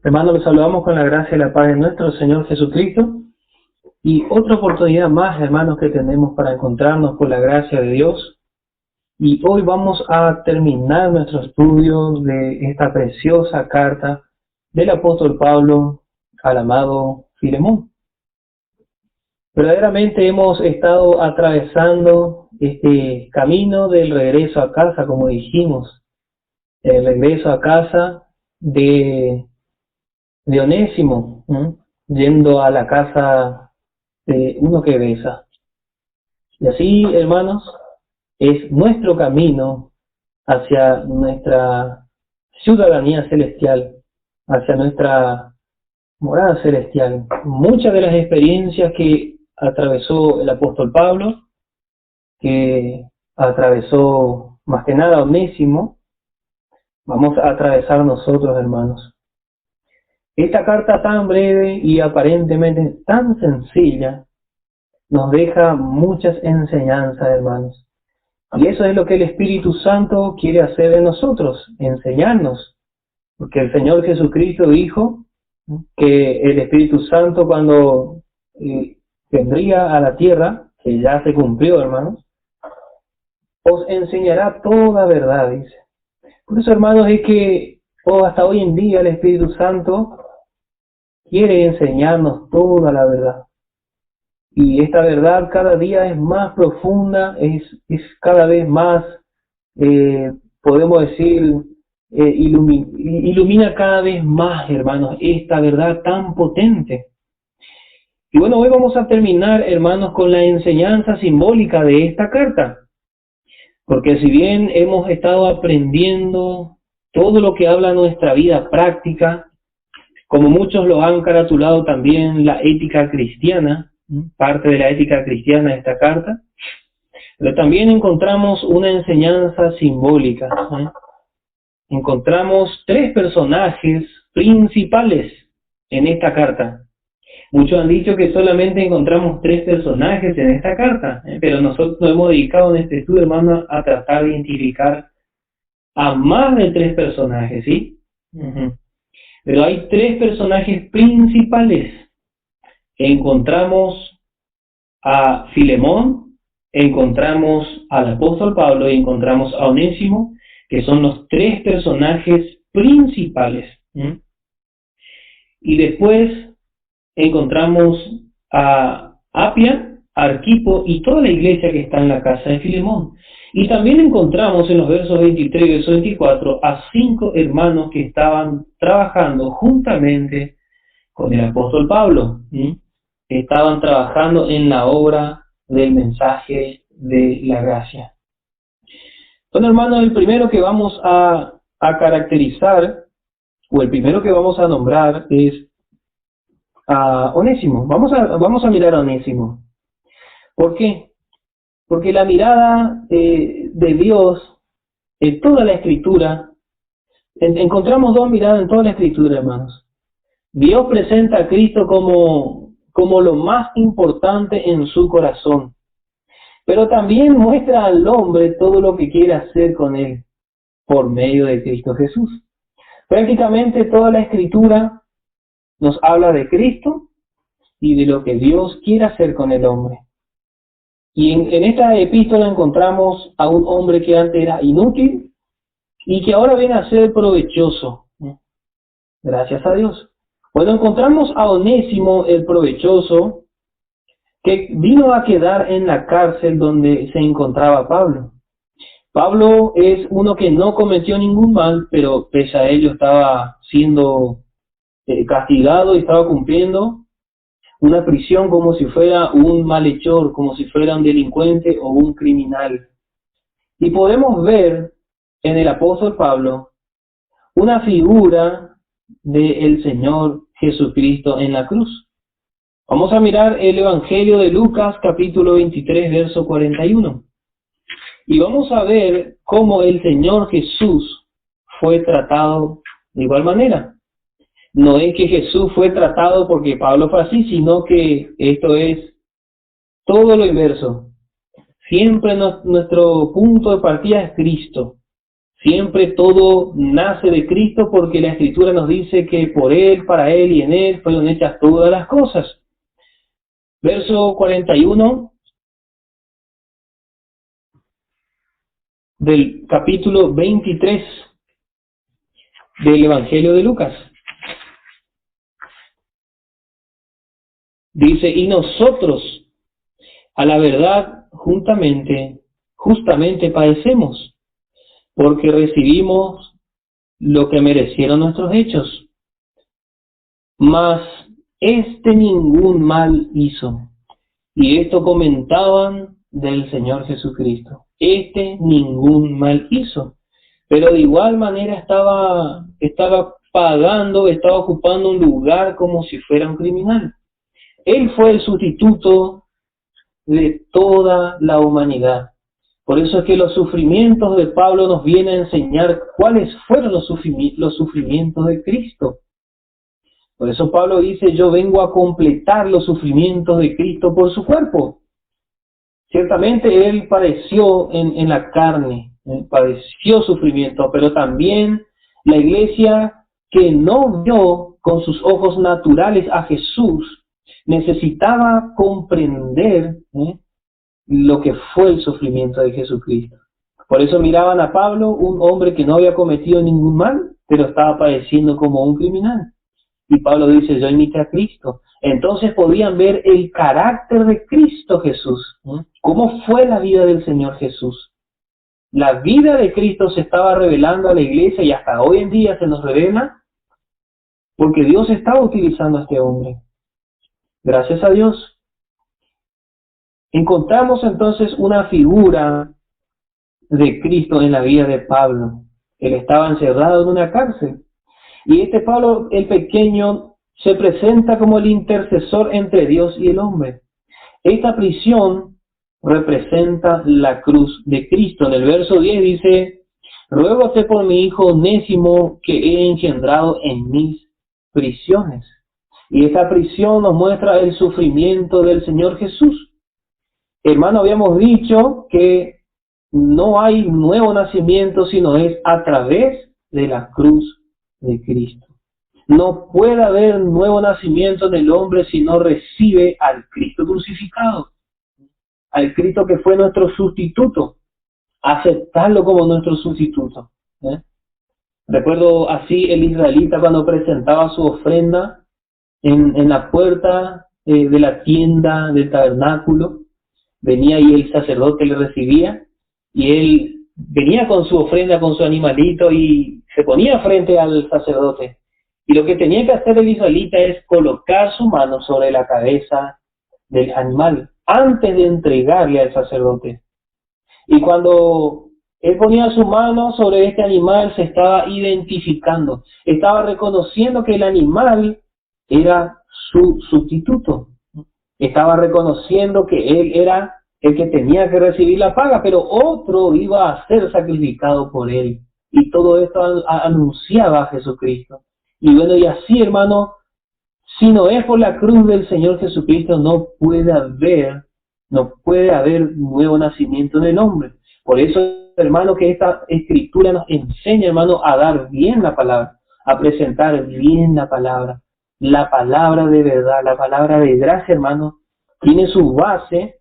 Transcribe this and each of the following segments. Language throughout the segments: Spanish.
Hermanos, los saludamos con la gracia y la paz de nuestro Señor Jesucristo. Y otra oportunidad más, hermanos, que tenemos para encontrarnos por la gracia de Dios. Y hoy vamos a terminar nuestro estudio de esta preciosa carta del apóstol Pablo al amado Filemón. Verdaderamente hemos estado atravesando este camino del regreso a casa, como dijimos, el regreso a casa de Onésimo, yendo a la casa de uno que besa. Y así, hermanos, es nuestro camino hacia nuestra ciudadanía celestial, hacia nuestra morada celestial. Muchas de las experiencias que atravesó el apóstol Pablo, que atravesó más que nada Onésimo, vamos a atravesar nosotros, hermanos. Esta carta tan breve y aparentemente tan sencilla nos deja muchas enseñanzas, hermanos. Y eso es lo que el Espíritu Santo quiere hacer en nosotros, enseñarnos. Porque el Señor Jesucristo dijo que el Espíritu Santo cuando vendría a la tierra, que ya se cumplió, hermanos, os enseñará toda verdad, dice. Por eso, hermanos, es que hasta hoy en día el Espíritu Santo quiere enseñarnos toda la verdad. Y esta verdad cada día es más profunda, es cada vez más, podemos decir, ilumina cada vez más, hermanos, esta verdad tan potente. Y bueno, hoy vamos a terminar, hermanos, con la enseñanza simbólica de esta carta. Porque si bien hemos estado aprendiendo todo lo que habla nuestra vida práctica, como muchos lo han caratulado también la ética cristiana, parte de la ética cristiana de esta carta, pero también encontramos una enseñanza simbólica. Encontramos tres personajes principales en esta carta. Muchos han dicho que solamente encontramos tres personajes en esta carta, pero nosotros nos hemos dedicado en este estudio, hermano, a tratar de identificar a más de tres personajes, ¿sí? Pero hay tres personajes principales. Encontramos a Filemón, encontramos al apóstol Pablo y encontramos a Onésimo, que son los tres personajes principales. Y después encontramos a Apia, Arquipo y toda la iglesia que está en la casa de Filemón. Y también encontramos en los versos 23 y versos 24 a 5 hermanos que estaban trabajando juntamente con el apóstol Pablo. Estaban trabajando en la obra del mensaje de la gracia. Bueno, hermanos, el primero que vamos a caracterizar, o el primero que vamos a nombrar es a Onésimo. Vamos a mirar a Onésimo. ¿Por qué? Porque la mirada de Dios en toda la Escritura, encontramos dos miradas en toda la Escritura, hermanos. Dios presenta a Cristo como lo más importante en su corazón, pero también muestra al hombre todo lo que quiere hacer con él por medio de Cristo Jesús. Prácticamente toda la Escritura nos habla de Cristo y de lo que Dios quiere hacer con el hombre. Y en esta epístola encontramos a un hombre que antes era inútil y que ahora viene a ser provechoso. Gracias a Dios. Bueno, encontramos a Onésimo el provechoso, que vino a quedar en la cárcel donde se encontraba Pablo. Pablo es uno que no cometió ningún mal, pero pese a ello estaba siendo castigado y estaba cumpliendo una prisión como si fuera un malhechor, como si fuera un delincuente o un criminal. Y podemos ver en el apóstol Pablo una figura del Señor Jesucristo en la cruz. Vamos a mirar el Evangelio de Lucas, capítulo 23, verso 41. Y vamos a ver cómo el Señor Jesús fue tratado de igual manera. No es que Jesús fue tratado porque Pablo fue así, sino que esto es todo lo inverso. Siempre nuestro punto de partida es Cristo. Siempre todo nace de Cristo, porque la Escritura nos dice que por Él, para Él y en Él fueron hechas todas las cosas. Verso 41 del capítulo 23 del Evangelio de Lucas. Dice, y nosotros, a la verdad, justamente padecemos, porque recibimos lo que merecieron nuestros hechos. Mas ningún mal hizo. Y esto comentaban del Señor Jesucristo. Ningún mal hizo. Pero de igual manera estaba pagando, estaba ocupando un lugar como si fuera un criminal. Él fue el sustituto de toda la humanidad. Por eso es que los sufrimientos de Pablo nos vienen a enseñar cuáles fueron los sufrimientos de Cristo. Por eso Pablo dice, yo vengo a completar los sufrimientos de Cristo por su cuerpo. Ciertamente Él padeció en la carne, padeció sufrimiento, pero también la iglesia que no vio con sus ojos naturales a Jesús, necesitaba comprender lo que fue el sufrimiento de Jesucristo. Por eso miraban a Pablo, un hombre que no había cometido ningún mal, pero estaba padeciendo como un criminal. Y Pablo dice, yo imité a Cristo. Entonces podían ver el carácter de Cristo Jesús. ¿Cómo fue la vida del Señor Jesús? La vida de Cristo se estaba revelando a la iglesia y hasta hoy en día se nos revela porque Dios estaba utilizando a este hombre. Gracias a Dios. Encontramos entonces una figura de Cristo en la vida de Pablo. Él estaba encerrado en una cárcel. Y este Pablo, el pequeño, se presenta como el intercesor entre Dios y el hombre. Esta prisión representa la cruz de Cristo. En el verso 10 dice, ruégote por mi hijo Onésimo, que he engendrado en mis prisiones. Y esta prisión nos muestra el sufrimiento del Señor Jesús. Hermano, habíamos dicho que no hay nuevo nacimiento, sino es a través de la cruz de Cristo. No puede haber nuevo nacimiento en el hombre si no recibe al Cristo crucificado, al Cristo que fue nuestro sustituto, aceptarlo como nuestro sustituto. Recuerdo así el israelita cuando presentaba su ofrenda en la puerta de la tienda del tabernáculo, venía y el sacerdote le recibía, y él venía con su ofrenda, con su animalito, y se ponía frente al sacerdote. Y lo que tenía que hacer el israelita es colocar su mano sobre la cabeza del animal, antes de entregarle al sacerdote. Y cuando él ponía su mano sobre este animal, se estaba identificando, estaba reconociendo que el animal era su sustituto. Estaba reconociendo que él era el que tenía que recibir la paga, pero otro iba a ser sacrificado por él. Y todo esto anunciaba a Jesucristo. Y bueno, y así, hermano, si no es por la cruz del Señor Jesucristo, no puede haber nuevo nacimiento en el hombre. Por eso, hermano, que esta escritura nos enseña, hermano, a dar bien la palabra, a presentar bien la palabra de verdad, la palabra de gracia, hermano, tiene su base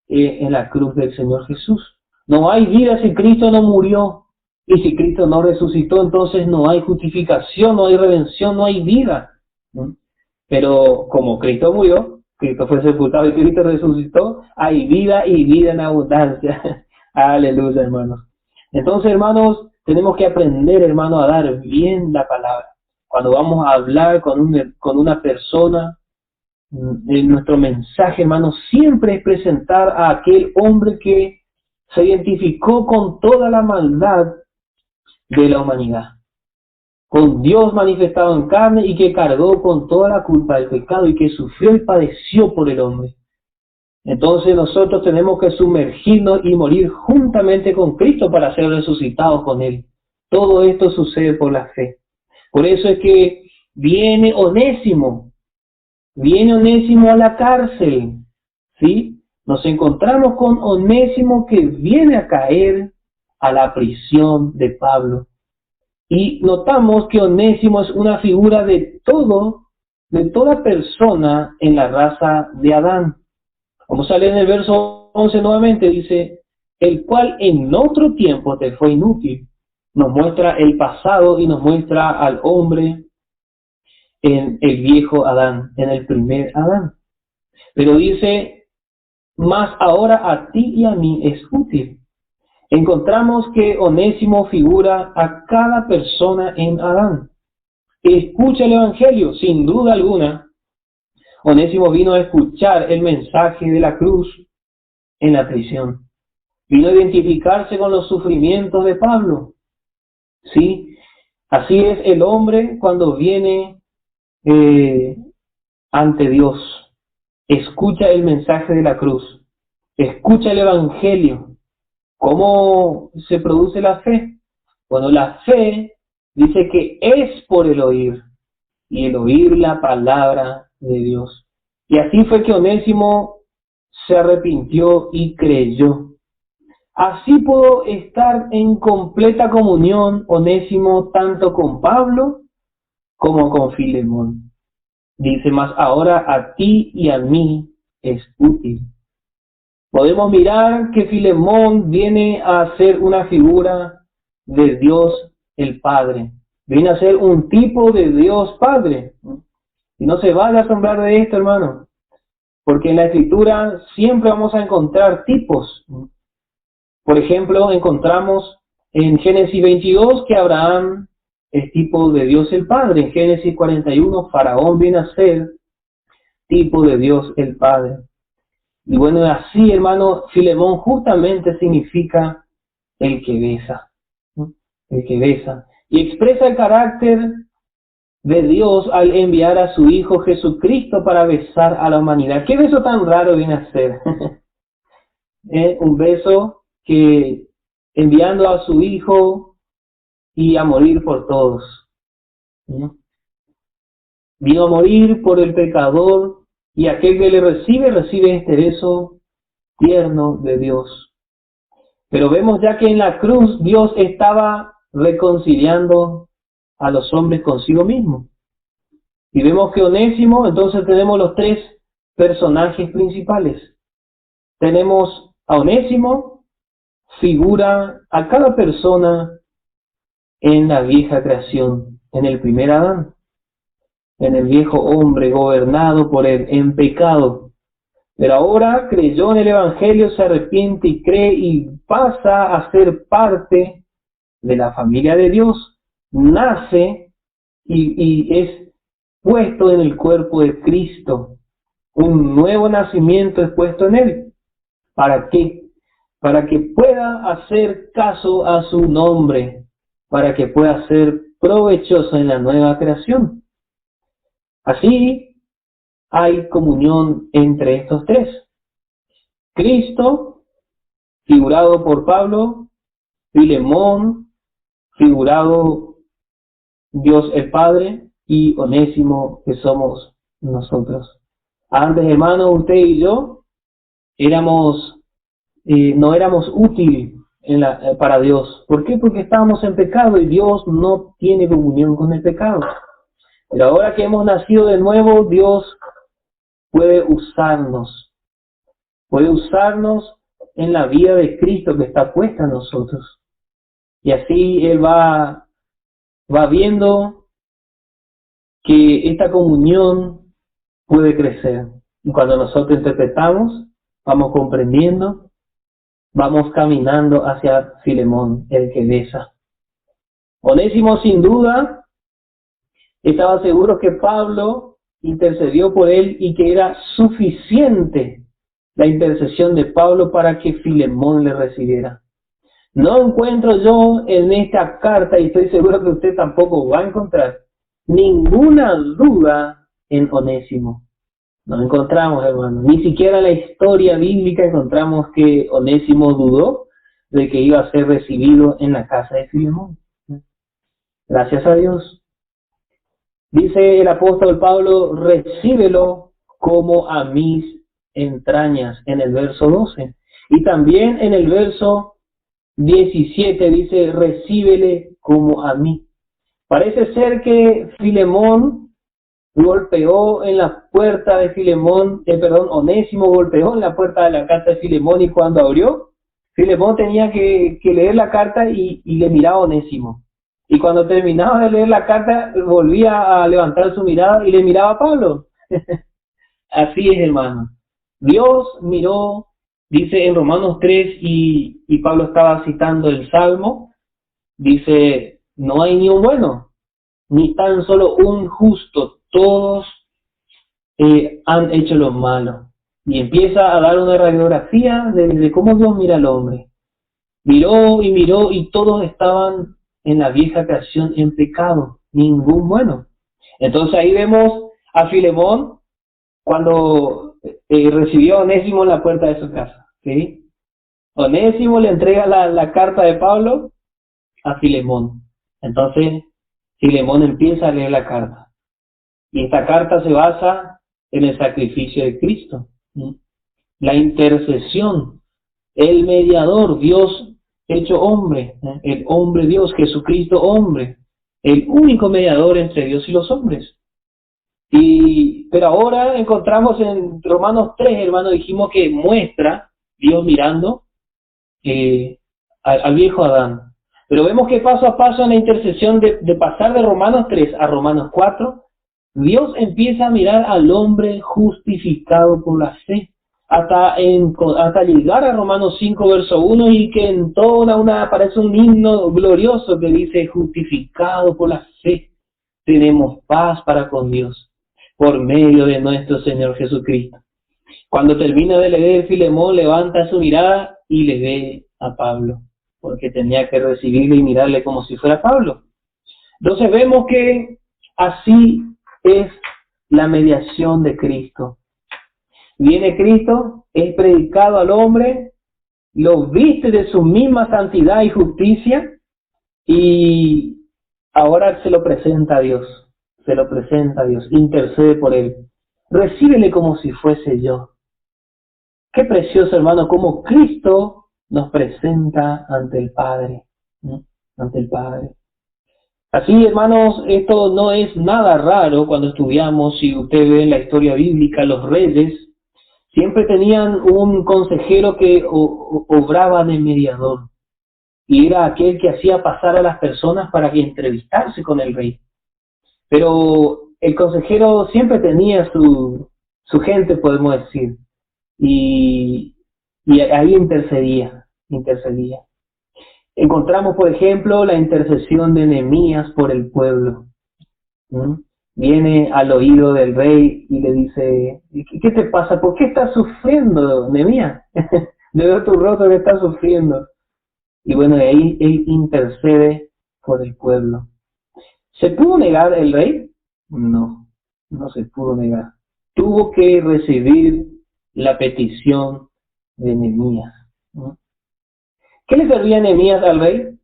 en la cruz del Señor Jesús. No hay vida si Cristo no murió, y si Cristo no resucitó, entonces no hay justificación, no hay redención, no hay vida. Pero como Cristo murió, Cristo fue sepultado y Cristo resucitó, hay vida y vida en abundancia. Aleluya, hermanos. Entonces, hermanos, tenemos que aprender, hermano, a dar bien la palabra. Cuando vamos a hablar con una persona, nuestro mensaje, hermano, siempre es presentar a aquel hombre que se identificó con toda la maldad de la humanidad, con Dios manifestado en carne y que cargó con toda la culpa del pecado y que sufrió y padeció por el hombre. Entonces nosotros tenemos que sumergirnos y morir juntamente con Cristo para ser resucitados con Él. Todo esto sucede por la fe. Por eso es que viene Onésimo a la cárcel, ¿sí? Nos encontramos con Onésimo que viene a caer a la prisión de Pablo. Y notamos que Onésimo es una figura de toda persona en la raza de Adán. Vamos a leer en el verso 11 nuevamente, dice, el cual en otro tiempo te fue inútil. Nos muestra el pasado y nos muestra al hombre en el viejo Adán, en el primer Adán. Pero dice, mas ahora a ti y a mí es útil. Encontramos que Onésimo figura a cada persona en Adán. Escucha el Evangelio, sin duda alguna. Onésimo vino a escuchar el mensaje de la cruz en la prisión. Vino a identificarse con los sufrimientos de Pablo. ¿Sí? Así es el hombre cuando viene ante Dios. Escucha el mensaje de la cruz. Escucha el Evangelio. ¿Cómo se produce la fe? Bueno, la fe dice que es por el oír, y el oír la palabra de Dios. Y así fue que Onésimo se arrepintió y creyó. Así pudo estar en completa comunión Onésimo tanto con Pablo como con Filemón. Dice, mas ahora a ti y a mí es útil. Podemos mirar que Filemón viene a ser una figura de Dios el Padre. Viene a ser un tipo de Dios Padre. Y no se vaya a asombrar de esto, hermano. Porque en la Escritura siempre vamos a encontrar tipos. Por ejemplo, encontramos en Génesis 22 que Abraham es tipo de Dios el Padre. En Génesis 41, Faraón viene a ser tipo de Dios el Padre. Y bueno, así, hermano, Filemón justamente significa el que besa. El que besa. Y expresa el carácter de Dios al enviar a su Hijo Jesucristo para besar a la humanidad. ¿Qué beso tan raro viene a ser? Un beso que enviando a su Hijo y a morir por todos. Vino a morir por el pecador, y aquel que le recibe este beso tierno de Dios. Pero vemos ya que en la cruz Dios estaba reconciliando a los hombres consigo mismo. Y vemos que Onésimo, entonces tenemos los tres personajes principales. Tenemos a Onésimo, figura a cada persona en la vieja creación, en el primer Adán, en el viejo hombre gobernado por él en pecado. Pero ahora creyó en el Evangelio, se arrepiente y cree y pasa a ser parte de la familia de Dios. Nace y es puesto en el cuerpo de Cristo. Un nuevo nacimiento es puesto en él. ¿Para qué? Para que pueda hacer caso a su nombre, para que pueda ser provechoso en la nueva creación. Así hay comunión entre estos tres. Cristo, figurado por Pablo, Filemón, figurado Dios el Padre, y Onésimo, que somos nosotros. Antes, hermanos, usted y yo no éramos útiles para Dios. ¿Por qué? Porque estábamos en pecado y Dios no tiene comunión con el pecado. Pero ahora que hemos nacido de nuevo, Dios puede usarnos en la vida de Cristo que está puesta en nosotros. Y así Él va viendo que esta comunión puede crecer. Y cuando nosotros interpretamos, vamos comprendiendo, vamos caminando hacia Filemón, el que besa. Onésimo, sin duda, estaba seguro que Pablo intercedió por él y que era suficiente la intercesión de Pablo para que Filemón le recibiera. No encuentro yo en esta carta, y estoy seguro que usted tampoco va a encontrar, ninguna duda en Onésimo. No encontramos, hermano. Ni siquiera en la historia bíblica encontramos que Onésimo dudó de que iba a ser recibido en la casa de Filemón. Gracias a Dios. Dice el apóstol Pablo, recíbelo como a mis entrañas, en el verso 12. Y también en el verso 17 dice, recíbele como a mí. Parece ser que Filemón golpeó en la puerta de Filemón, Onésimo golpeó en la puerta de la casa de Filemón, y cuando abrió, Filemón tenía que leer la carta y le miraba a Onésimo. Y cuando terminaba de leer la carta, volvía a levantar su mirada y le miraba a Pablo. Así es, hermano. Dios miró, dice en Romanos 3, y Pablo estaba citando el Salmo, dice, no hay ni un bueno, ni tan solo un justo, todos han hecho lo malo. Y empieza a dar una radiografía de cómo Dios mira al hombre. Miró y miró, y todos estaban en la vieja creación en pecado, ningún bueno. Entonces ahí vemos a Filemón cuando recibió a Onésimo en la puerta de su casa, ¿sí? Onésimo le entrega la carta de Pablo a Filemón. Entonces Filemón empieza a leer la carta. Y esta carta se basa en el sacrificio de Cristo, ¿sí? La intercesión, el mediador, Dios hecho hombre, ¿eh? El hombre Dios, Jesucristo hombre, el único mediador entre Dios y los hombres. Pero ahora encontramos en Romanos 3, hermano, dijimos que muestra Dios mirando al viejo Adán. Pero vemos que paso a paso en la intercesión de pasar de Romanos 3 a Romanos 4, Dios empieza a mirar al hombre justificado por la fe, hasta llegar a Romanos 5, verso 1, y que entona aparece un himno glorioso que dice, justificado por la fe, tenemos paz para con Dios, por medio de nuestro Señor Jesucristo. Cuando termina de leer, Filemón levanta su mirada y le ve a Pablo, porque tenía que recibirle y mirarle como si fuera Pablo. Entonces vemos que así es la mediación de Cristo. Viene Cristo, es predicado al hombre, lo viste de su misma santidad y justicia, y ahora se lo presenta a Dios, intercede por él. Recíbele como si fuese yo. Qué precioso, hermano, como Cristo nos presenta ante el Padre, ¿no? Ante el Padre. Así, hermanos, esto no es nada raro cuando estudiamos. Si usted ve en la historia bíblica, los reyes siempre tenían un consejero que obraba de mediador, y era aquel que hacía pasar a las personas para que entrevistarse con el rey. Pero el consejero siempre tenía su gente, podemos decir, y ahí intercedía. Encontramos, por ejemplo, la intercesión de Nehemías por el pueblo. Viene al oído del rey y le dice, ¿qué te pasa? ¿Por qué estás sufriendo, Nehemías? De ver tu rostro que estás sufriendo. Y bueno, ahí él intercede por el pueblo. ¿Se pudo negar el rey? No se pudo negar. Tuvo que recibir la petición de Nehemías. ¿Qué le servía a Nehemías al rey?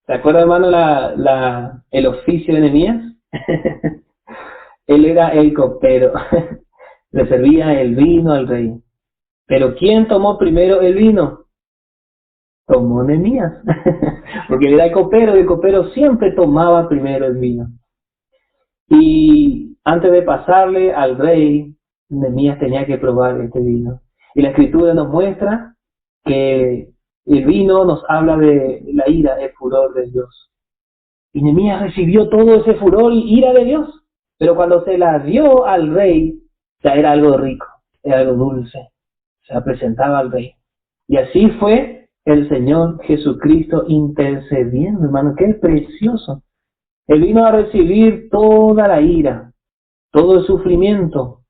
¿Se acuerda, hermano, el oficio de Nehemías? Él era el copero. Le servía el vino al rey. Pero ¿quién tomó primero el vino? Tomó Nehemías. Porque él era el copero siempre tomaba primero el vino. Y antes de pasarle al rey, Nehemías tenía que probar este vino. Y la Escritura nos muestra que el vino nos habla de la ira, el furor de Dios. Y Nehemías recibió todo ese furor y ira de Dios. Pero cuando se la dio al rey, ya era algo rico, era algo dulce. Se la presentaba al rey. Y así fue el Señor Jesucristo intercediendo, hermano. ¡Qué precioso! Él vino a recibir toda la ira, todo el sufrimiento.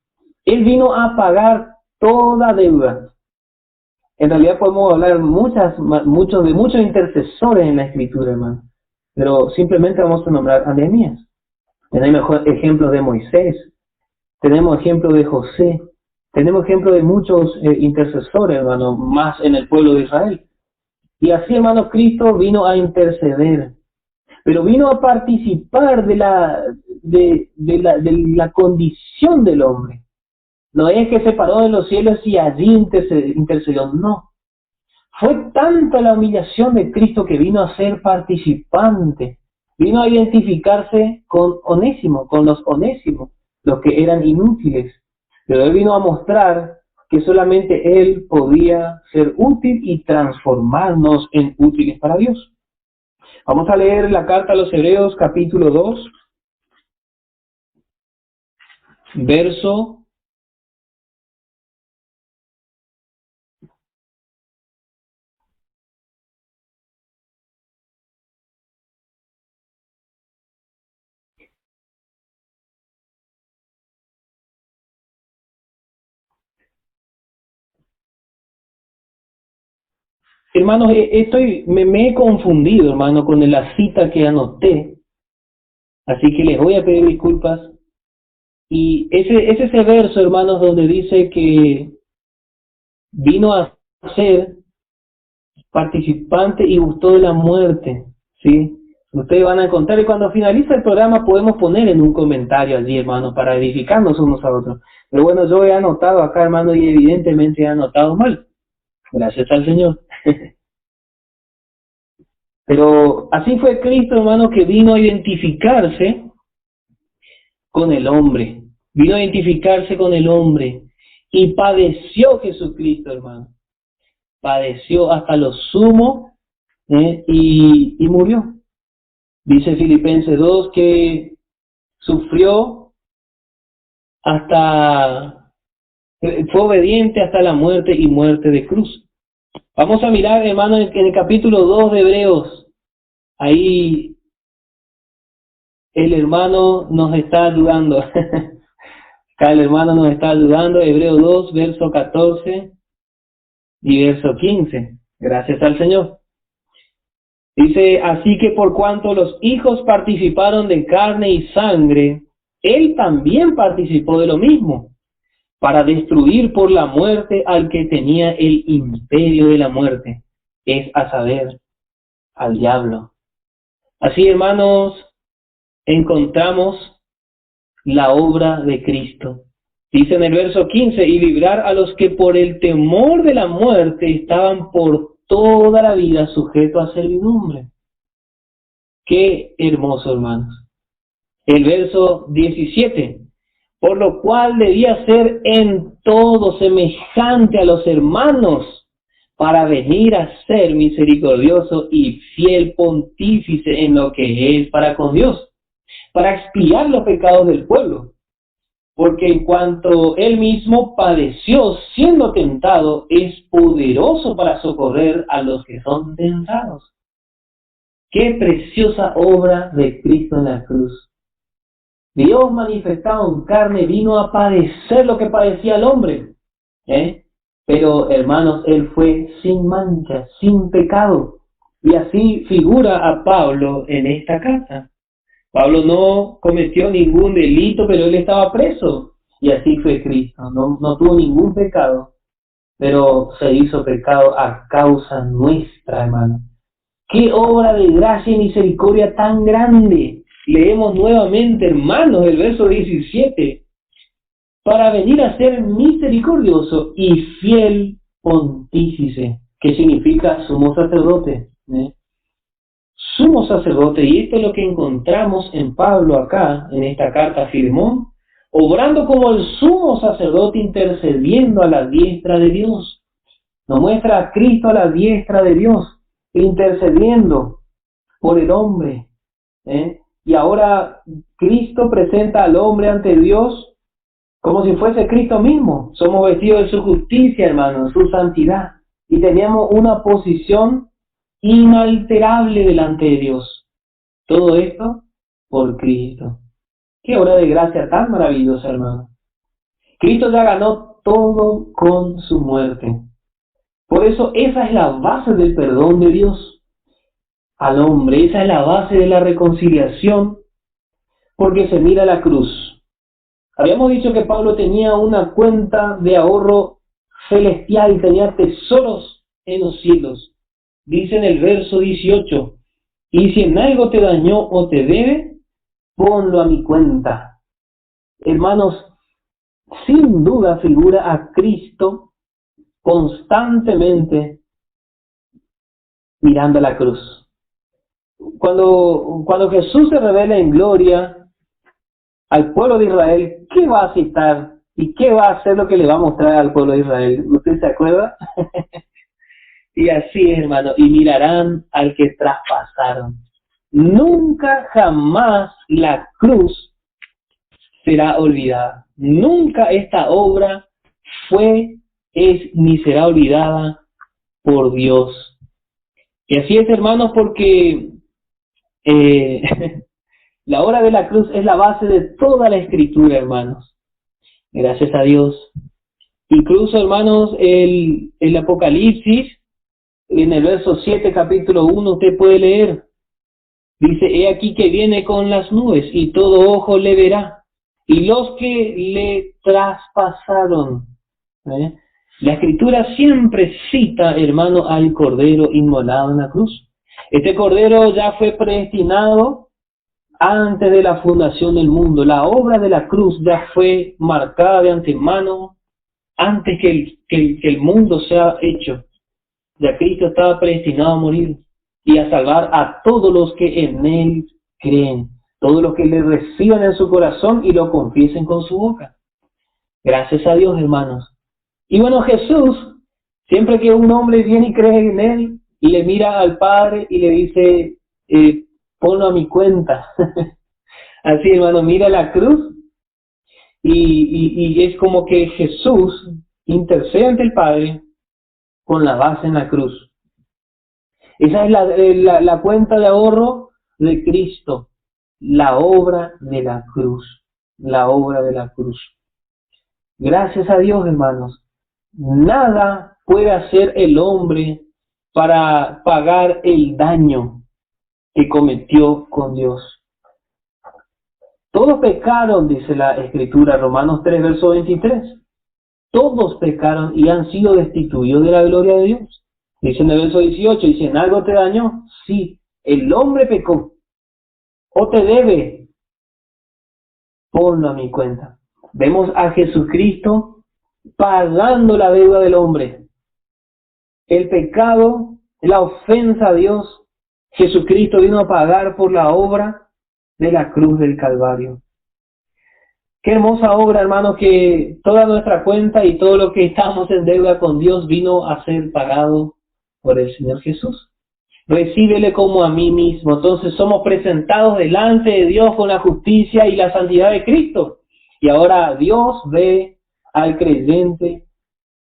Él vino a pagar toda deuda. En realidad podemos hablar de muchos intercesores en la Escritura, hermano. Pero simplemente vamos a nombrar a Nehemías. Tenemos ejemplos de Moisés, tenemos ejemplos de José, tenemos ejemplos de muchos intercesores, hermano, más en el pueblo de Israel. Y así, hermano, Cristo vino a interceder, pero vino a participar de la condición del hombre. No es que se paró de los cielos y allí intercedió, no. Fue tanta la humillación de Cristo que vino a ser participante, vino a identificarse con Onésimo, con los Onésimos, los que eran inútiles. Pero Él vino a mostrar que solamente Él podía ser útil y transformarnos en útiles para Dios. Vamos a leer la carta a los Hebreos, capítulo 2, verso 1. Hermanos, me he confundido, hermano, con la cita que anoté, así que les voy a pedir disculpas. Y es ese verso, hermanos, donde dice que vino a ser participante y gustó de la muerte, ¿sí? Ustedes van a encontrar, y cuando finaliza el programa podemos poner en un comentario allí, hermano, para edificarnos unos a otros. Pero bueno, yo he anotado acá, hermano, y evidentemente he anotado mal. Gracias al Señor. Pero así fue Cristo, hermano, que vino a identificarse con el hombre. Vino a identificarse con el hombre. Y padeció Jesucristo, hermano. Padeció hasta lo sumo, y murió. Dice Filipenses 2 que sufrió hasta, fue obediente hasta la muerte y muerte de cruz. Vamos a mirar, hermano, en el capítulo 2 de Hebreos. Ahí el hermano nos está ayudando. Acá el hermano nos está ayudando. Hebreos 2, verso 14 y verso 15. Gracias al Señor. Dice, así que por cuanto los hijos participaron de carne y sangre, Él también participó de lo mismo, para destruir por la muerte al que tenía el imperio de la muerte, es a saber, al diablo. Así, hermanos, encontramos la obra de Cristo. Dice en el verso 15, y librar a los que por el temor de la muerte estaban por toda la vida sujetos a servidumbre. Qué hermoso, hermanos. El verso 17, por lo cual debía ser en todo semejante a los hermanos, para venir a ser misericordioso y fiel pontífice en lo que es para con Dios, para expiar los pecados del pueblo. Porque en cuanto Él mismo padeció siendo tentado, es poderoso para socorrer a los que son tentados. Qué preciosa obra de Cristo en la cruz. Dios manifestado en carne vino a padecer lo que padecía el hombre. Pero, hermanos, Él fue sin mancha, sin pecado. Y así figura a Pablo en esta carta. Pablo no cometió ningún delito, pero él estaba preso. Y así fue Cristo. No tuvo ningún pecado, pero se hizo pecado a causa nuestra, hermano. ¡Qué obra de gracia y misericordia tan grande! Leemos nuevamente, hermanos, el verso 17. Para venir a ser misericordioso y fiel pontífice, que significa sumo sacerdote. Sumo sacerdote, y esto es lo que encontramos en Pablo acá, en esta carta a Filemón, obrando como el sumo sacerdote intercediendo a la diestra de Dios. Nos muestra a Cristo a la diestra de Dios, intercediendo por el hombre. Y ahora Cristo presenta al hombre ante Dios como si fuese Cristo mismo. Somos vestidos de su justicia, hermanos, su santidad. Y teníamos una posición inalterable delante de Dios. Todo esto por Cristo. Qué obra de gracia tan maravillosa, hermano. Cristo ya ganó todo con su muerte. Por eso esa es la base del perdón de Dios al hombre. Esa es la base de la reconciliación, porque se mira la cruz. Habíamos dicho que Pablo tenía una cuenta de ahorro celestial, tenía tesoros en los cielos. Dice en el verso 18, y si en algo te dañó o te debe, ponlo a mi cuenta. Hermanos, sin duda figura a Cristo constantemente mirando a la cruz. Cuando Jesús se revela en gloria al pueblo de Israel, ¿qué va a citar? ¿Y qué va a hacer lo que le va a mostrar al pueblo de Israel? ¿Usted se acuerda? Y así es, hermano, y mirarán al que traspasaron. Nunca jamás la cruz será olvidada. Nunca esta obra es ni será olvidada por Dios. Y así es, hermanos, porque la obra de la cruz es la base de toda la Escritura, hermanos. Gracias a Dios. Incluso, hermanos, el Apocalipsis, en el verso 7, capítulo 1, usted puede leer. Dice, he aquí que viene con las nubes, y todo ojo le verá. Y los que le traspasaron. La Escritura siempre cita, hermano, al Cordero inmolado en la cruz. Este Cordero ya fue predestinado antes de la fundación del mundo. La obra de la cruz ya fue marcada de antemano antes que el mundo sea hecho. Ya Cristo estaba predestinado a morir y a salvar a todos los que en Él creen, todos los que le reciban en su corazón y lo confiesen con su boca. Gracias a Dios, hermanos. Y bueno, Jesús, siempre que un hombre viene y cree en Él, y le mira al Padre y le dice, ponlo a mi cuenta. Así, hermano, mira la cruz y es como que Jesús intercede ante el Padre con la base en la cruz. Esa es la cuenta de ahorro de Cristo, la obra de la cruz, la obra de la cruz. Gracias a Dios, hermanos, nada puede hacer el hombre para pagar el daño que cometió con Dios. Todos pecaron, dice la Escritura, Romanos 3, verso 23. Todos pecaron y han sido destituidos de la gloria de Dios. Dice en el verso 18, dice, ¿en algo te dañó? Sí, el hombre pecó. O te debe, ponlo a mi cuenta. Vemos a Jesucristo pagando la deuda del hombre. El pecado, la ofensa a Dios, Jesucristo vino a pagar por la obra de la cruz del Calvario. Qué hermosa obra, hermano, que toda nuestra cuenta y todo lo que estamos en deuda con Dios vino a ser pagado por el Señor Jesús. Recíbele como a mí mismo. Entonces somos presentados delante de Dios con la justicia y la santidad de Cristo. Y ahora Dios ve al creyente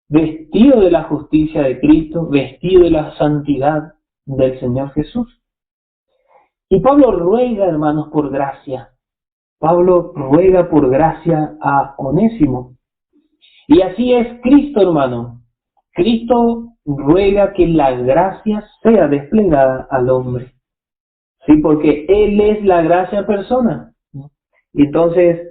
vestido de la justicia de Cristo, vestido de la santidad del Señor Jesús. Y Pablo ruega, hermanos, por gracia. Pablo ruega por gracia a Onésimo. Y así es Cristo, hermano. Cristo ruega que la gracia sea desplegada al hombre. Sí, porque Él es la gracia en persona. Y entonces,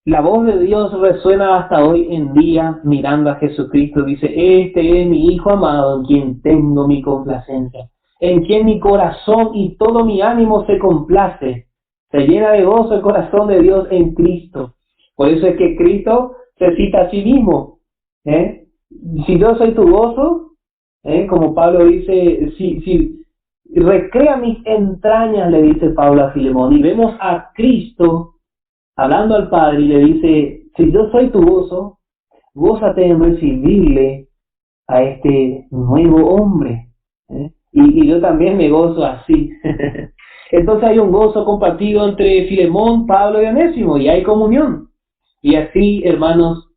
la voz de Dios resuena hasta hoy en día mirando a Jesucristo. Dice, este es mi Hijo amado en quien tengo mi complacencia, en quien mi corazón y todo mi ánimo se complace. Se llena de gozo el corazón de Dios en Cristo. Por eso es que Cristo se cita a sí mismo. Si yo soy tu gozo, como Pablo dice, si recrea mis entrañas, le dice Pablo a Filemón. Y vemos a Cristo hablando al Padre y le dice, si yo soy tu gozo, gózate en recibirle a este nuevo hombre. Y yo también me gozo así. Entonces hay un gozo compartido entre Filemón, Pablo y Onésimo, y hay comunión. Y así, hermanos,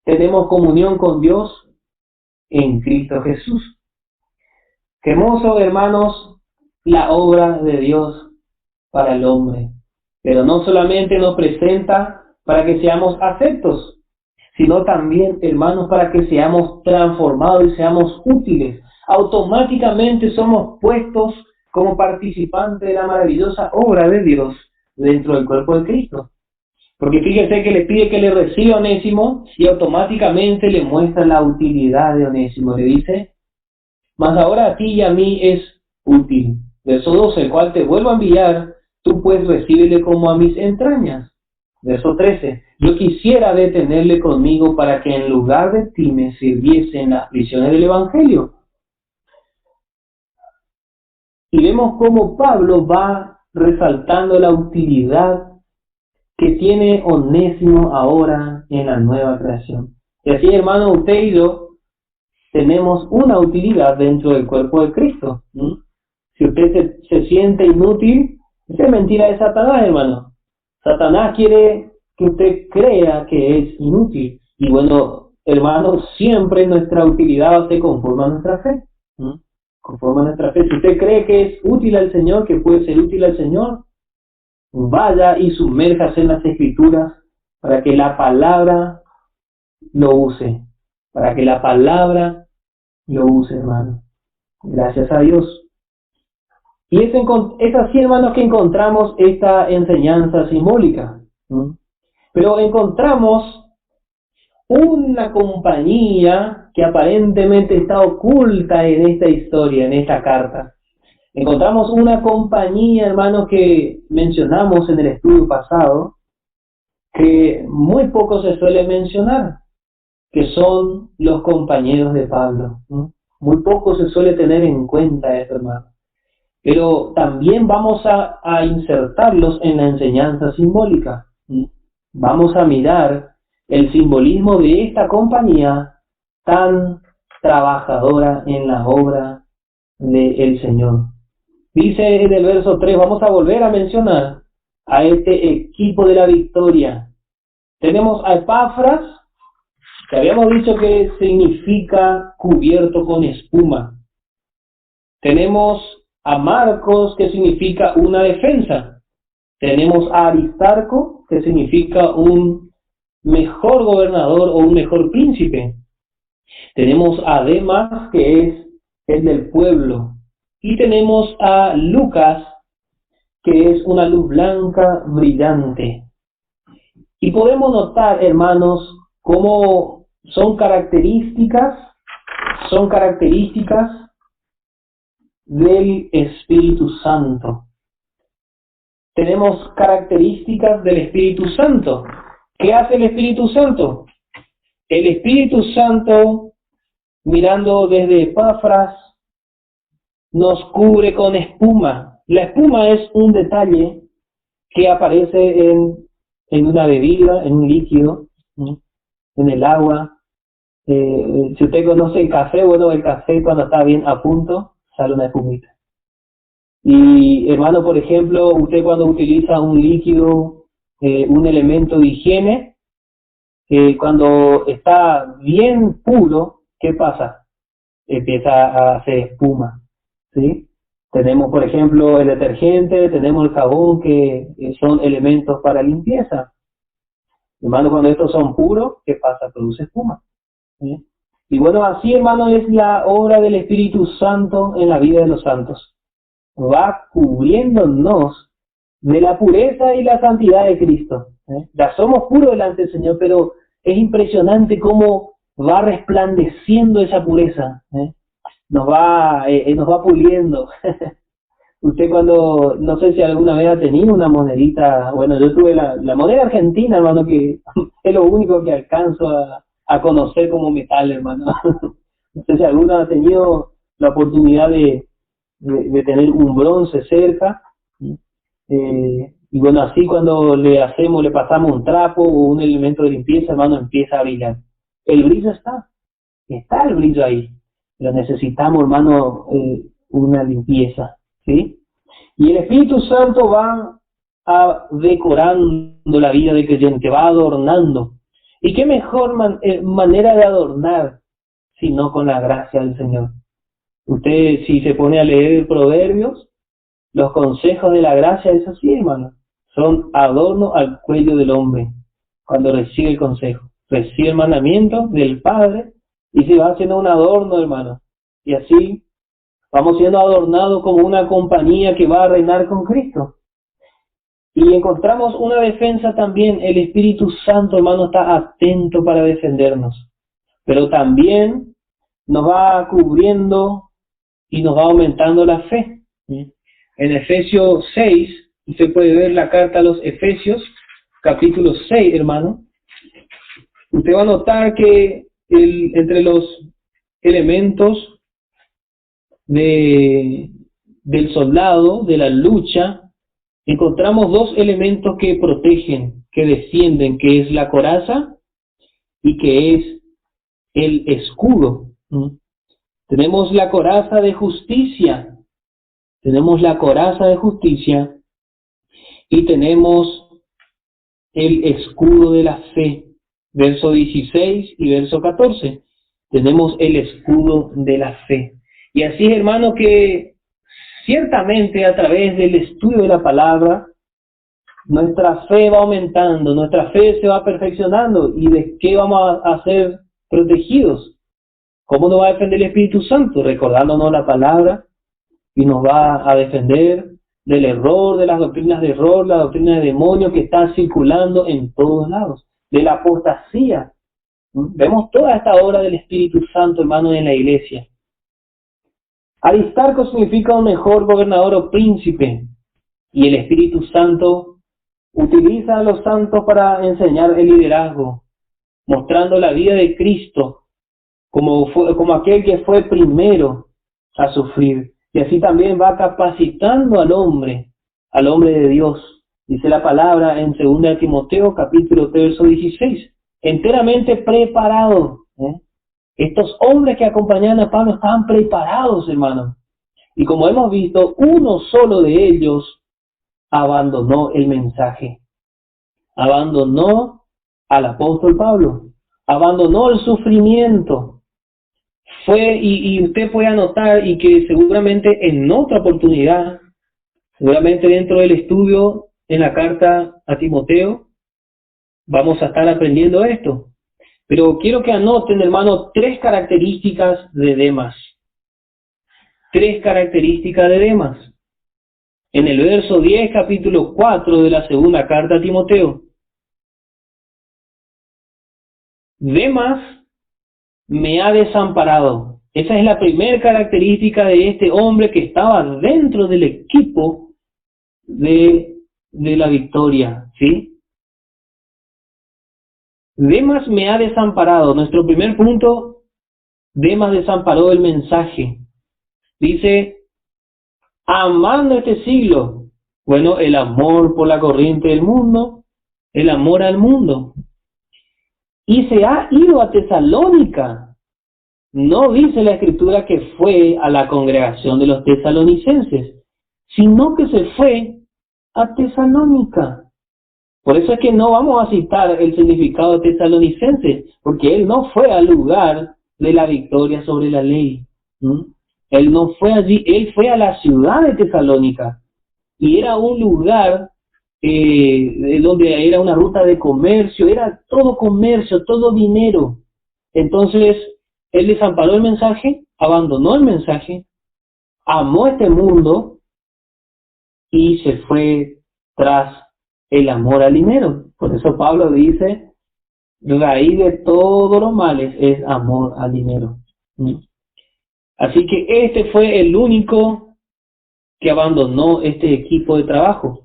tenemos comunión con Dios en Cristo Jesús. Qué hermoso, hermanos, la obra de Dios para el hombre. Pero no solamente nos presenta para que seamos aceptos, sino también, hermanos, para que seamos transformados y seamos útiles. Automáticamente somos puestos como participantes de la maravillosa obra de Dios dentro del cuerpo de Cristo. Porque fíjense que le pide que le reciba a Onésimo y automáticamente le muestra la utilidad de Onésimo. Le dice, mas ahora a ti y a mí es útil. Verso 12, el cual te vuelvo a enviar, tú pues recíbele como a mis entrañas. Verso 13, yo quisiera detenerle conmigo para que en lugar de ti me sirviese en las prisiones del Evangelio. Y vemos cómo Pablo va resaltando la utilidad que tiene Onésimo ahora en la nueva creación. Y así, hermano, usted y yo tenemos una utilidad dentro del cuerpo de Cristo. Si usted se siente inútil, esa es mentira de Satanás, hermano. Satanás quiere que usted crea que es inútil. Y bueno, hermano, siempre nuestra utilidad se conforma a nuestra fe. Conforma a nuestra fe. Si usted cree que es útil al Señor, que puede ser útil al Señor, vaya y sumérjase en las Escrituras para que la palabra lo use. Para que la palabra lo use, hermano. Gracias a Dios. Y es así, hermanos, que encontramos esta enseñanza simbólica. Pero encontramos una compañía que aparentemente está oculta en esta historia, en esta carta. Encontramos una compañía, hermanos, que mencionamos en el estudio pasado, que muy poco se suele mencionar, que son los compañeros de Pablo. Muy poco se suele tener en cuenta esto, hermano. Pero también vamos a insertarlos en la enseñanza simbólica. Vamos a mirar el simbolismo de esta compañía tan trabajadora en la obra del Señor. Dice en el verso 3, vamos a volver a mencionar a este equipo de la victoria. Tenemos a Epafras, que habíamos dicho que significa cubierto con espuma. Tenemos a Marcos, que significa una defensa. Tenemos a Aristarco, que significa un mejor gobernador o un mejor príncipe. Tenemos a Demas, que es el del pueblo. Y tenemos a Lucas, que es una luz blanca brillante. Y podemos notar, hermanos, cómo son características del Espíritu Santo. Tenemos características del Espíritu Santo. ¿Qué hace el Espíritu Santo? El Espíritu Santo, mirando desde Epafras, nos cubre con espuma. La espuma es un detalle que aparece en una bebida, en un líquido, en el agua. Si usted conoce el café, bueno, el café cuando está bien a punto, sale una espumita. Y hermano, por ejemplo, usted cuando utiliza un líquido, un elemento de higiene, cuando está bien puro, ¿qué pasa? Empieza a hacer espuma, ¿sí? Tenemos, por ejemplo, el detergente, tenemos el jabón, que son elementos para limpieza. Hermano, cuando estos son puros, ¿qué pasa? Produce espuma, ¿sí? Y bueno, así, hermano, es la obra del Espíritu Santo en la vida de los santos. Va cubriéndonos de la pureza y la santidad de Cristo. Ya somos puros delante del Señor, pero es impresionante cómo va resplandeciendo esa pureza. Nos va puliendo. Usted cuando, no sé si alguna vez ha tenido una monedita, bueno, yo tuve la moneda argentina, hermano, que es lo único que alcanzo a conocer como metal, hermano. No sé si alguno ha tenido la oportunidad de tener un bronce cerca, y bueno, así cuando le pasamos un trapo o un elemento de limpieza, hermano, empieza a brillar. El brillo está el brillo ahí, pero necesitamos, hermano, una limpieza, ¿sí? Y el Espíritu Santo va decorando la vida del creyente, va adornando. ¿Y qué mejor manera de adornar sino con la gracia del Señor? Usted, si se pone a leer Proverbios, los consejos de la gracia es así, hermano. Son adorno al cuello del hombre cuando recibe el consejo. Recibe el mandamiento del Padre y se va haciendo un adorno, hermano. Y así vamos siendo adornados como una compañía que va a reinar con Cristo. Y encontramos una defensa también. El Espíritu Santo, hermano, está atento para defendernos. Pero también nos va cubriendo y nos va aumentando la fe. En Efesios 6, usted puede ver la carta a los Efesios, capítulo 6, hermano. Usted va a notar que entre los elementos de del soldado, de la lucha, encontramos dos elementos que protegen, que defienden, que es la coraza y que es el escudo. Tenemos la coraza de justicia, y tenemos el escudo de la fe. Verso 16 y verso 14. Tenemos el escudo de la fe. Y así, hermano, que ciertamente a través del estudio de la palabra, nuestra fe va aumentando, nuestra fe se va perfeccionando. ¿Y de qué vamos a ser protegidos? ¿Cómo nos va a defender el Espíritu Santo? Recordándonos la palabra, y nos va a defender del error, de las doctrinas de error, la doctrina de demonio que está circulando en todos lados, de la apostasía. Vemos toda esta obra del Espíritu Santo, hermano, en la iglesia. Aristarco significa un mejor gobernador o príncipe, y el Espíritu Santo utiliza a los santos para enseñar el liderazgo, mostrando la vida de Cristo como aquel que fue primero a sufrir. Y así también va capacitando al hombre de Dios. Dice la palabra en 2 Timoteo, capítulo 3, verso 16. Enteramente preparado. Estos hombres que acompañaban a Pablo estaban preparados, hermano. Y como hemos visto, uno solo de ellos abandonó el mensaje. Abandonó al apóstol Pablo. Abandonó el sufrimiento. Y usted puede anotar, y que seguramente en otra oportunidad, seguramente dentro del estudio en la carta a Timoteo, vamos a estar aprendiendo esto. Pero quiero que anoten, hermano, 3 características de Demas. 3 características de Demas. En el verso 10, capítulo 4 de la segunda carta a Timoteo. Demas me ha desamparado. Esa es la primera característica de este hombre que estaba dentro del equipo de la victoria, ¿sí? Demas me ha desamparado. Nuestro primer punto, Demas desamparó el mensaje. Dice, amando este siglo. Bueno, el amor por la corriente del mundo, el amor al mundo. Y se ha ido a Tesalónica. No dice la Escritura que fue a la congregación de los tesalonicenses, sino que se fue a Tesalónica. Por eso es que no vamos a citar el significado de tesalonicenses, porque él no fue al lugar de la victoria sobre la ley. Él no fue allí, él fue a la ciudad de Tesalónica. Y era un lugar donde era una ruta de comercio, era todo comercio, todo dinero. Entonces, él desamparó el mensaje, abandonó el mensaje, amó este mundo y se fue tras el amor al dinero. Por eso Pablo dice, raíz de todos los males es amor al dinero. Así que este fue el único que abandonó este equipo de trabajo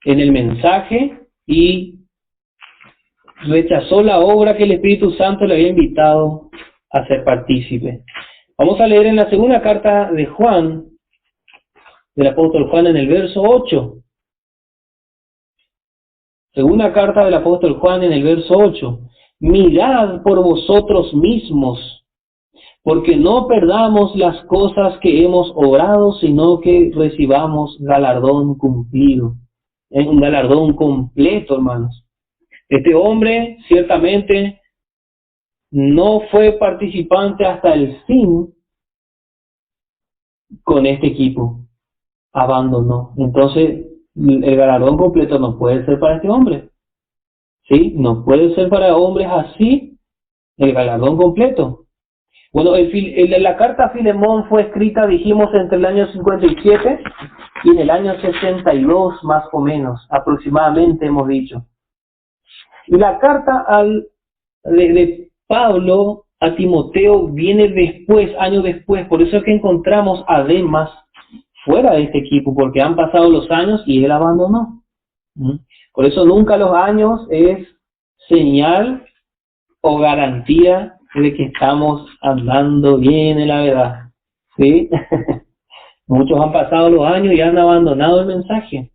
en el mensaje y rechazó la obra que el Espíritu Santo le había invitado a ser partícipe. Vamos a leer en la segunda carta de Juan, del apóstol Juan, en el verso 8. Segunda carta del apóstol Juan, en el verso 8. Mirad por vosotros mismos, porque no perdamos las cosas que hemos obrado, sino que recibamos galardón cumplido. Es un galardón completo, hermanos. Este hombre ciertamente no fue participante hasta el fin con este equipo. Abandonó. Entonces, el galardón completo no puede ser para este hombre. ¿Sí? No puede ser para hombres así el galardón completo. Bueno, la carta a Filemón fue escrita, dijimos, entre el año 57 y en el año 62, más o menos, aproximadamente hemos dicho. Y la carta de Pablo a Timoteo viene después, años después. Por eso es que encontramos a Demas fuera de este equipo, porque han pasado los años y él abandonó. Por eso nunca los años es señal o garantía de que estamos andando bien en la verdad. ¿sí? Muchos han pasado los años y han abandonado el mensaje.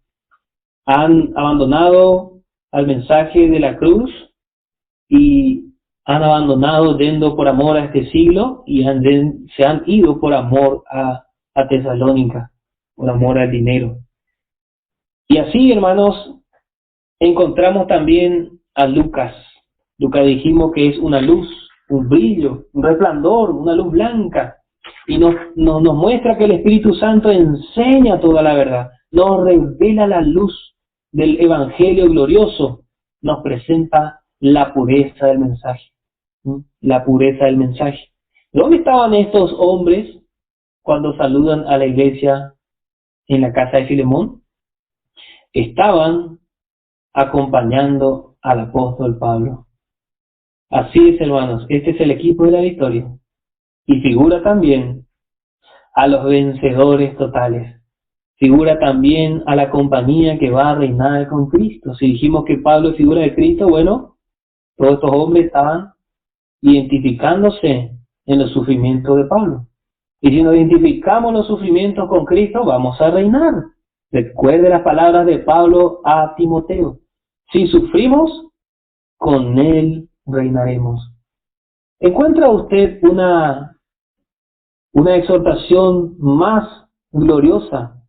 Han abandonado al mensaje de la cruz y han abandonado yendo por amor a este siglo y se han ido por amor a Tesalónica, por amor al dinero. Y así, hermanos, encontramos también a Lucas. Lucas dijimos que es una luz, un brillo, un resplandor, una luz blanca. Y nos muestra que el Espíritu Santo enseña toda la verdad, nos revela la luz del Evangelio glorioso, nos presenta la pureza del mensaje. La pureza del mensaje. ¿Dónde estaban estos hombres cuando saludan a la iglesia en la casa de Filemón? Estaban acompañando al apóstol Pablo. Así es, hermanos, este es el equipo de la victoria. Y figura también a los vencedores totales. Figura también a la compañía que va a reinar con Cristo. Si dijimos que Pablo es figura de Cristo, bueno, todos estos hombres estaban identificándose en los sufrimientos de Pablo. Y si nos identificamos los sufrimientos con Cristo, vamos a reinar. Recuerde las palabras de Pablo a Timoteo. Si sufrimos, con Él reinaremos. ¿Encuentra usted una exhortación más gloriosa,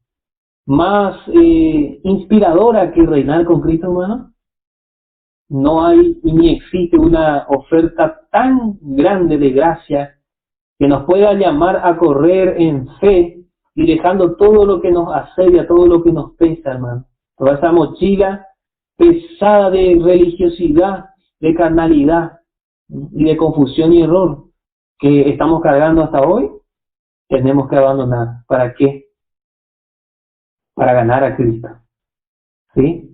más inspiradora que reinar con Cristo, hermano? No hay ni existe una oferta tan grande de gracia que nos pueda llamar a correr en fe y dejando todo lo que nos asedia, todo lo que nos pesa, hermano. Toda esa mochila pesada de religiosidad, de carnalidad y de confusión y error que estamos cargando hasta hoy, tenemos que abandonar. ¿Para qué? Para ganar a Cristo. ¿Sí?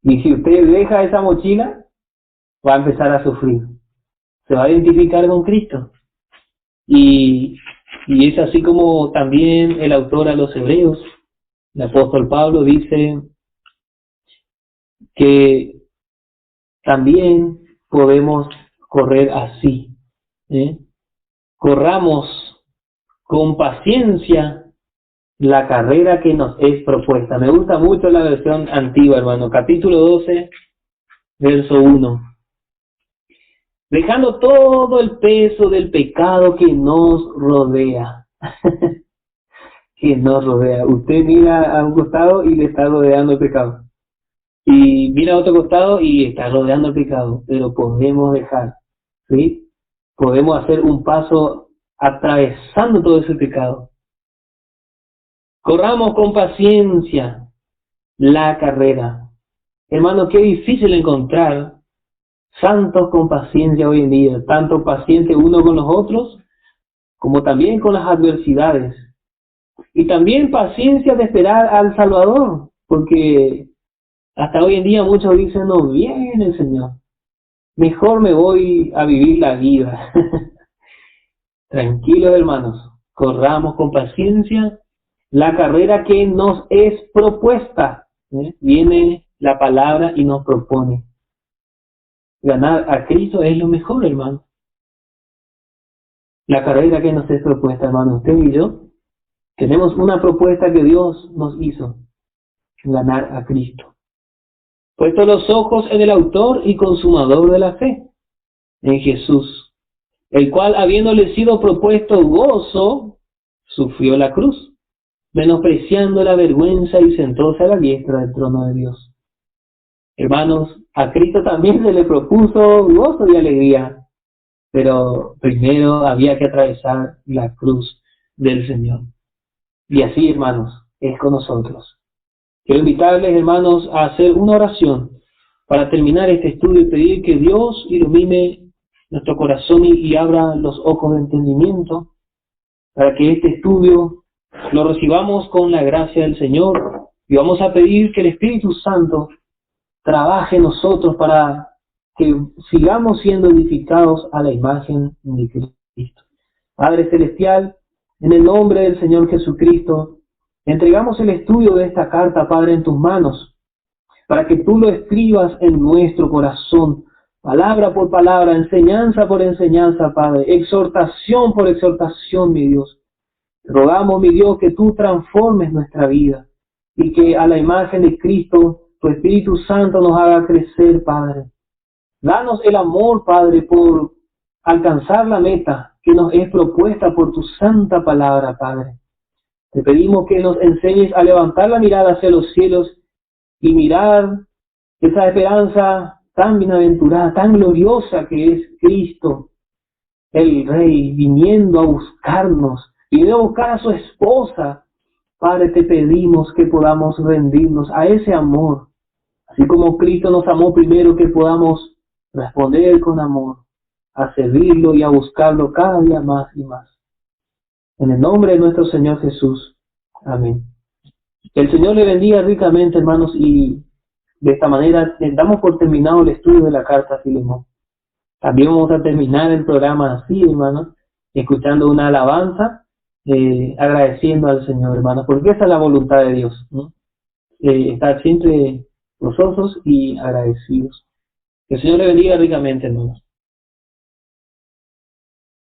Y si usted deja esa mochila, va a empezar a sufrir. Se va a identificar con Cristo. Y es así como también el autor a los Hebreos, el apóstol Pablo, dice que también podemos correr así. Corramos con paciencia la carrera que nos es propuesta. Me gusta mucho la versión antigua, hermano. Capítulo 12, verso 1. Dejando todo el peso del pecado que nos rodea. Que nos rodea. Usted mira a un costado y le está rodeando el pecado. Y mira a otro costado y está rodeando el pecado. Pero podemos dejar, ¿sí? Podemos hacer un paso atravesando todo ese pecado. Corramos con paciencia la carrera. Hermano, qué difícil encontrar santos con paciencia hoy en día, tanto pacientes uno con los otros, como también con las adversidades. Y también paciencia de esperar al Salvador, porque hasta hoy en día muchos dicen, no viene el Señor, mejor me voy a vivir la vida. Tranquilos, hermanos, corramos con paciencia la carrera que nos es propuesta. Viene la palabra y nos propone. Ganar a Cristo es lo mejor, hermano. La carrera que nos es propuesta, hermano. Usted y yo tenemos una propuesta que Dios nos hizo. Ganar a Cristo. Puesto los ojos en el autor y consumador de la fe, en Jesús, el cual, habiéndole sido propuesto gozo, sufrió la cruz, menospreciando la vergüenza, y sentóse a la diestra del trono de Dios. Hermanos, a Cristo también se le propuso gozo y alegría, pero primero había que atravesar la cruz del Señor. Y así, hermanos, es con nosotros. Quiero invitarles, hermanos, a hacer una oración para terminar este estudio y pedir que Dios ilumine nuestro corazón y abra los ojos de entendimiento para que este estudio lo recibamos con la gracia del Señor, y vamos a pedir que el Espíritu Santo trabaje en nosotros para que sigamos siendo edificados a la imagen de Cristo. Padre Celestial, en el nombre del Señor Jesucristo, entregamos el estudio de esta carta, Padre, en tus manos, para que tú lo escribas en nuestro corazón, palabra por palabra, enseñanza por enseñanza, Padre, exhortación por exhortación, mi Dios, Rogamos, mi Dios, que tú transformes nuestra vida y que a la imagen de Cristo, tu Espíritu Santo nos haga crecer, Padre. Danos el amor, Padre, por alcanzar la meta que nos es propuesta por tu santa palabra, Padre. Te pedimos que nos enseñes a levantar la mirada hacia los cielos y mirar esa esperanza tan bienaventurada, tan gloriosa que es Cristo, el Rey, viniendo a buscarnos, viniendo a buscar a su esposa. Padre, te pedimos que podamos rendirnos a ese amor, así como Cristo nos amó primero, que podamos responder con amor, a servirlo y a buscarlo cada día más y más. En el nombre de nuestro Señor Jesús. Amén. Que el Señor le bendiga ricamente, hermanos, y de esta manera damos por terminado el estudio de la carta a Filemón. También vamos a terminar el programa así, hermanos, escuchando una alabanza, agradeciendo al Señor, hermanos, porque esa es la voluntad de Dios, ¿no? Estar siempre gozosos y agradecidos. Que el Señor le bendiga ricamente, hermanos.